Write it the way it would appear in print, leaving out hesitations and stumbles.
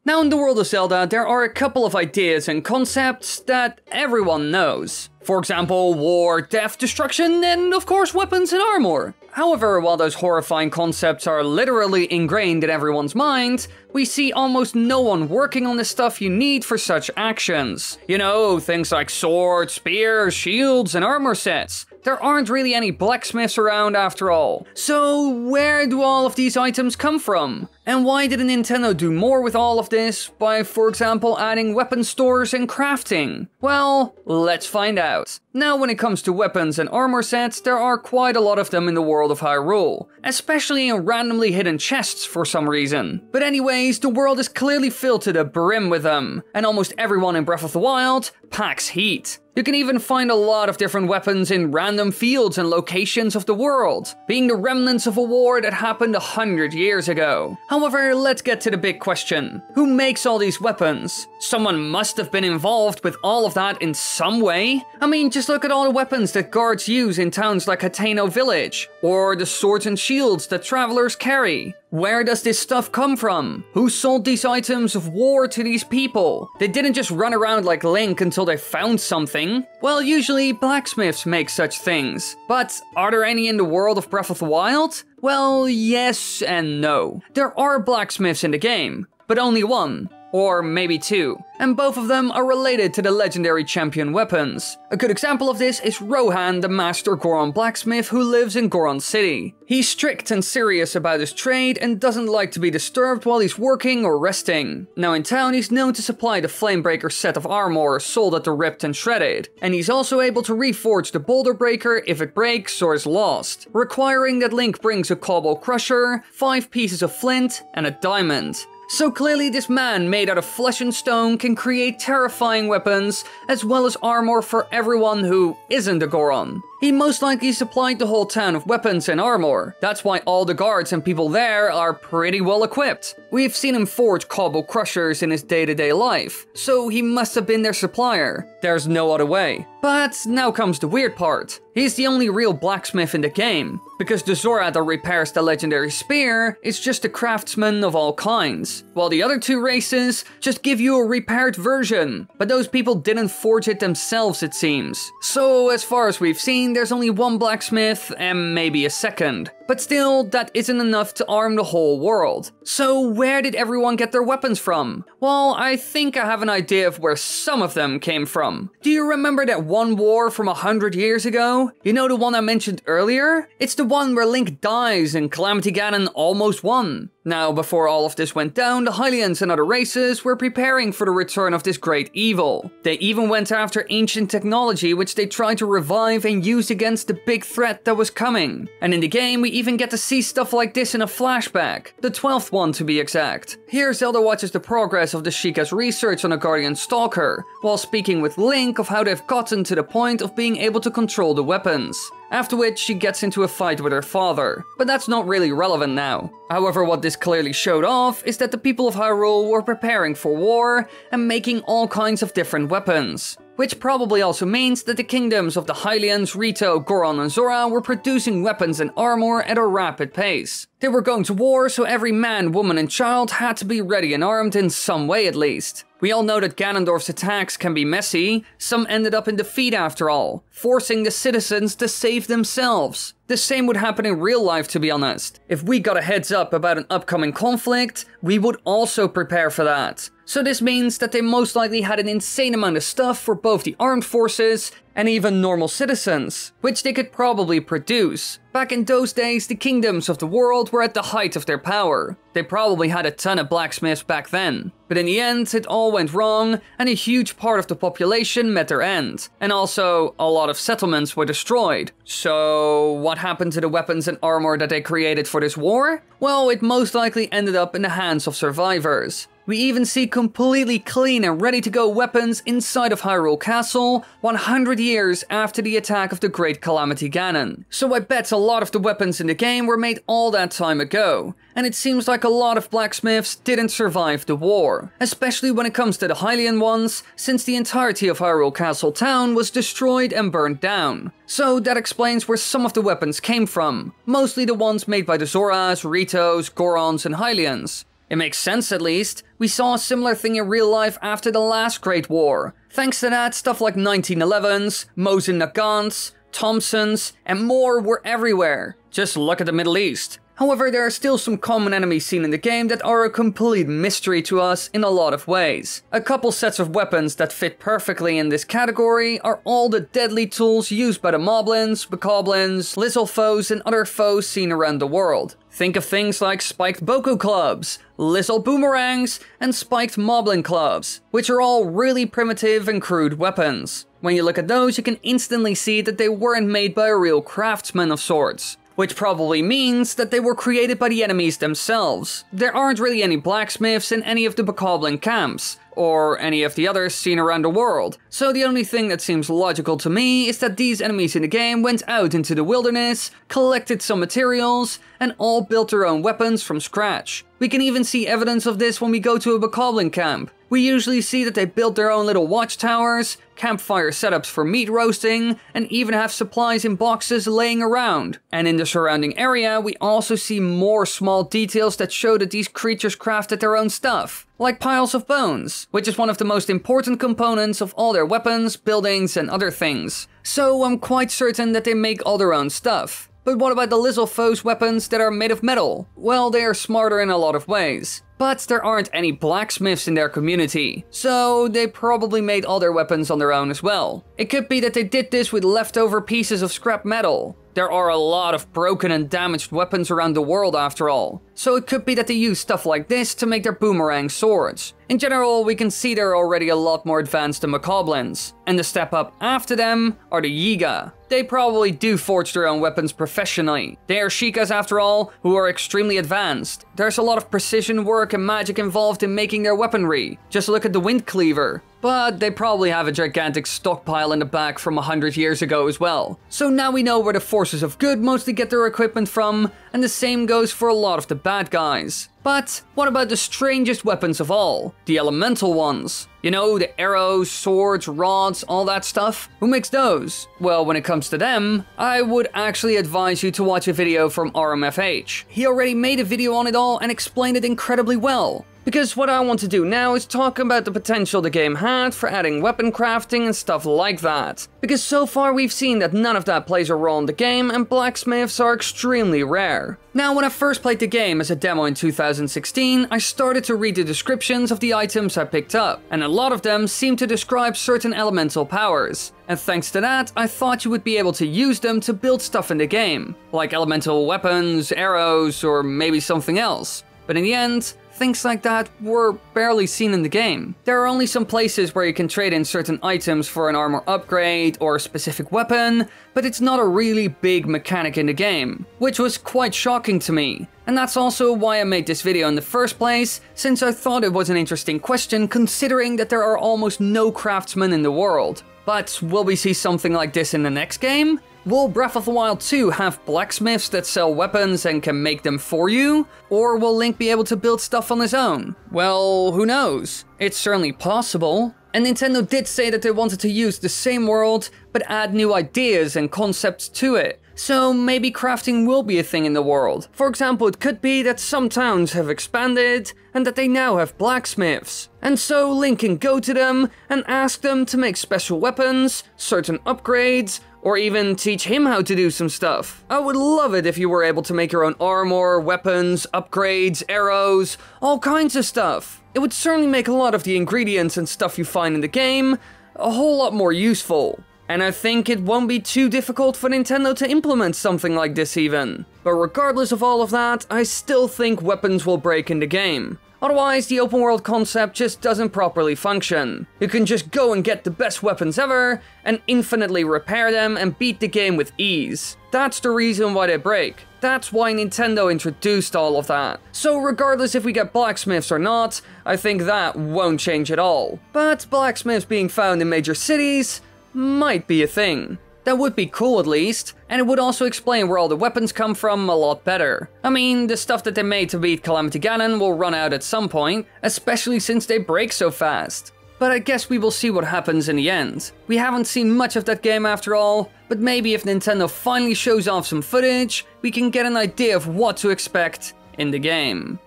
Now in the world of Zelda, there are a couple of ideas and concepts that everyone knows. For example, war, death, destruction, and of course weapons and armor. However, while those horrifying concepts are literally ingrained in everyone's mind, we see almost no one working on the stuff you need for such actions. You know, things like swords, spears, shields, and armor sets. There aren't really any blacksmiths around after all. So where do all of these items come from? And why didn't Nintendo do more with all of this by, for example, adding weapon stores and crafting? Well, let's find out. Now, when it comes to weapons and armor sets, there are quite a lot of them in the world of Hyrule, especially in randomly hidden chests for some reason. But anyways, the world is clearly filled to the brim with them, and almost everyone in Breath of the Wild packs heat. You can even find a lot of different weapons in random fields and locations of the world, being the remnants of a war that happened 100 years ago. However, let's get to the big question. Who makes all these weapons? Someone must have been involved with all of that in some way. I mean, just look at all the weapons that guards use in towns like Hateno Village, or the swords and shields that travelers carry. Where does this stuff come from? Who sold these items of war to these people? They didn't just run around like Link until they found something. Well, usually blacksmiths make such things. But are there any in the world of Breath of the Wild? Well, yes and no. There are blacksmiths in the game, but only one. Or maybe two, and both of them are related to the legendary champion weapons. A good example of this is Rohan, the master Goron blacksmith who lives in Goron City. He's strict and serious about his trade and doesn't like to be disturbed while he's working or resting. Now in town, he's known to supply the Flamebreaker set of armor sold at the Ripped and Shredded, and he's also able to reforge the Boulder Breaker if it breaks or is lost, requiring that Link brings a Cobble Crusher, 5 pieces of flint, and a diamond. So clearly this man made out of flesh and stone can create terrifying weapons as well as armor for everyone who isn't a Goron. He most likely supplied the whole town of weapons and armor. That's why all the guards and people there are pretty well equipped. We've seen him forge Cobble Crushers in his day-to-day life, so he must have been their supplier. There's no other way. But now comes the weird part. He's the only real blacksmith in the game, because the Zora that repairs the legendary spear is just a craftsman of all kinds, while the other two races just give you a repaired version. But those people didn't forge it themselves, it seems. So as far as we've seen, there's only one blacksmith and maybe a second. But still, that isn't enough to arm the whole world. So where did everyone get their weapons from? Well, I think I have an idea of where some of them came from. Do you remember that one war from 100 years ago? You know, the one I mentioned earlier? It's the one where Link dies and Calamity Ganon almost won. Now, before all of this went down, the Hylians and other races were preparing for the return of this great evil. They even went after ancient technology which they tried to revive and use against the big threat that was coming. And in the game, we even get to see stuff like this in a flashback, the 12th one to be exact. Here, Zelda watches the progress of the Sheikah's research on a Guardian Stalker, while speaking with Link of how they've gotten to the point of being able to control the weapons. After which, she gets into a fight with her father, but that's not really relevant now. However, what this clearly showed off is that the people of Hyrule were preparing for war and making all kinds of different weapons. Which probably also means that the kingdoms of the Hylians, Rito, Goron and Zora were producing weapons and armor at a rapid pace. They were going to war, so every man, woman and child had to be ready and armed in some way at least. We all know that Ganondorf's attacks can be messy. Some ended up in defeat after all, forcing the citizens to save themselves. The same would happen in real life, to be honest. If we got a heads up about an upcoming conflict, we would also prepare for that. So this means that they most likely had an insane amount of stuff for both the armed forces and even normal citizens, which they could probably produce. Back in those days, the kingdoms of the world were at the height of their power. They probably had a ton of blacksmiths back then. But in the end, it all went wrong, and a huge part of the population met their end. And also, a lot of settlements were destroyed. So, what happened to the weapons and armor that they created for this war? Well, it most likely ended up in the hands of survivors. We even see completely clean and ready to go weapons inside of Hyrule Castle 100 years after the attack of the Great Calamity Ganon. So I bet a lot of the weapons in the game were made all that time ago, and it seems like a lot of blacksmiths didn't survive the war, especially when it comes to the Hylian ones, since the entirety of Hyrule Castle town was destroyed and burned down. So that explains where some of the weapons came from, mostly the ones made by the Zoras, Ritos, Gorons and Hylians. It makes sense at least. We saw a similar thing in real life after the last Great War. Thanks to that, stuff like 1911s, Mosin Nagants, Thompsons, and more were everywhere. Just look at the Middle East. However, there are still some common enemies seen in the game that are a complete mystery to us in a lot of ways. A couple sets of weapons that fit perfectly in this category are all the deadly tools used by the moblins, bokoblins, lizalfoes, and other foes seen around the world. Think of things like spiked boko clubs, lizal boomerangs, and spiked moblin clubs, which are all really primitive and crude weapons. When you look at those, you can instantly see that they weren't made by a real craftsman of sorts. Which probably means that they were created by the enemies themselves. There aren't really any blacksmiths in any of the bokoblin camps, or any of the others seen around the world. So the only thing that seems logical to me is that these enemies in the game went out into the wilderness, collected some materials, and all built their own weapons from scratch. We can even see evidence of this when we go to a bokoblin camp. We usually see that they built their own little watchtowers, campfire setups for meat roasting, and even have supplies in boxes laying around. And in the surrounding area, we also see more small details that show that these creatures crafted their own stuff, like piles of bones, which is one of the most important components of all their weapons, buildings, and other things. So I'm quite certain that they make all their own stuff. But what about the lizalfoes' weapons that are made of metal? Well, they are smarter in a lot of ways. But there aren't any blacksmiths in their community, so they probably made all their weapons on their own as well. It could be that they did this with leftover pieces of scrap metal. There are a lot of broken and damaged weapons around the world after all, so it could be that they use stuff like this to make their boomerang swords. In general, we can see they're already a lot more advanced than bokoblins, and the step up after them are the Yiga. They probably do forge their own weapons professionally. They are Shikas after all, who are extremely advanced. There's a lot of precision work and magic involved in making their weaponry. Just look at the Wind Cleaver. But they probably have a gigantic stockpile in the back from 100 years ago as well. So now we know where the forces of good mostly get their equipment from, and the same goes for a lot of the bad guys. But what about the strangest weapons of all? The elemental ones. You know, the arrows, swords, rods, all that stuff? Who makes those? Well, when it comes to them, I would actually advise you to watch a video from RMFH. He already made a video on it all and explained it incredibly well. Because what I want to do now is talk about the potential the game had for adding weapon crafting and stuff like that. Because so far we've seen that none of that plays a role in the game and blacksmiths are extremely rare. Now, when I first played the game as a demo in 2016, I started to read the descriptions of the items I picked up, and a lot of them seemed to describe certain elemental powers. And thanks to that, I thought you would be able to use them to build stuff in the game, like elemental weapons, arrows, or maybe something else. But in the end, things like that were barely seen in the game. There are only some places where you can trade in certain items for an armor upgrade or a specific weapon, but it's not a really big mechanic in the game, which was quite shocking to me. And that's also why I made this video in the first place, since I thought it was an interesting question considering that there are almost no craftsmen in the world. But will we see something like this in the next game? Will Breath of the Wild 2 have blacksmiths that sell weapons and can make them for you? Or will Link be able to build stuff on his own? Well, who knows? It's certainly possible. And Nintendo did say that they wanted to use the same world, but add new ideas and concepts to it. So maybe crafting will be a thing in the world. For example, it could be that some towns have expanded and that they now have blacksmiths. And so Link can go to them and ask them to make special weapons, certain upgrades, or even teach him how to do some stuff. I would love it if you were able to make your own armor, weapons, upgrades, arrows, all kinds of stuff. It would certainly make a lot of the ingredients and stuff you find in the game a whole lot more useful. And I think it won't be too difficult for Nintendo to implement something like this even. But regardless of all of that, I still think weapons will break in the game. Otherwise, the open world concept just doesn't properly function. You can just go and get the best weapons ever, and infinitely repair them and beat the game with ease. That's the reason why they break. That's why Nintendo introduced all of that. So regardless if we get blacksmiths or not, I think that won't change at all. But blacksmiths being found in major cities might be a thing. That would be cool at least, and it would also explain where all the weapons come from a lot better. I mean, the stuff that they made to beat Calamity Ganon will run out at some point, especially since they break so fast. But I guess we will see what happens in the end. We haven't seen much of that game after all, but maybe if Nintendo finally shows off some footage, we can get an idea of what to expect in the game.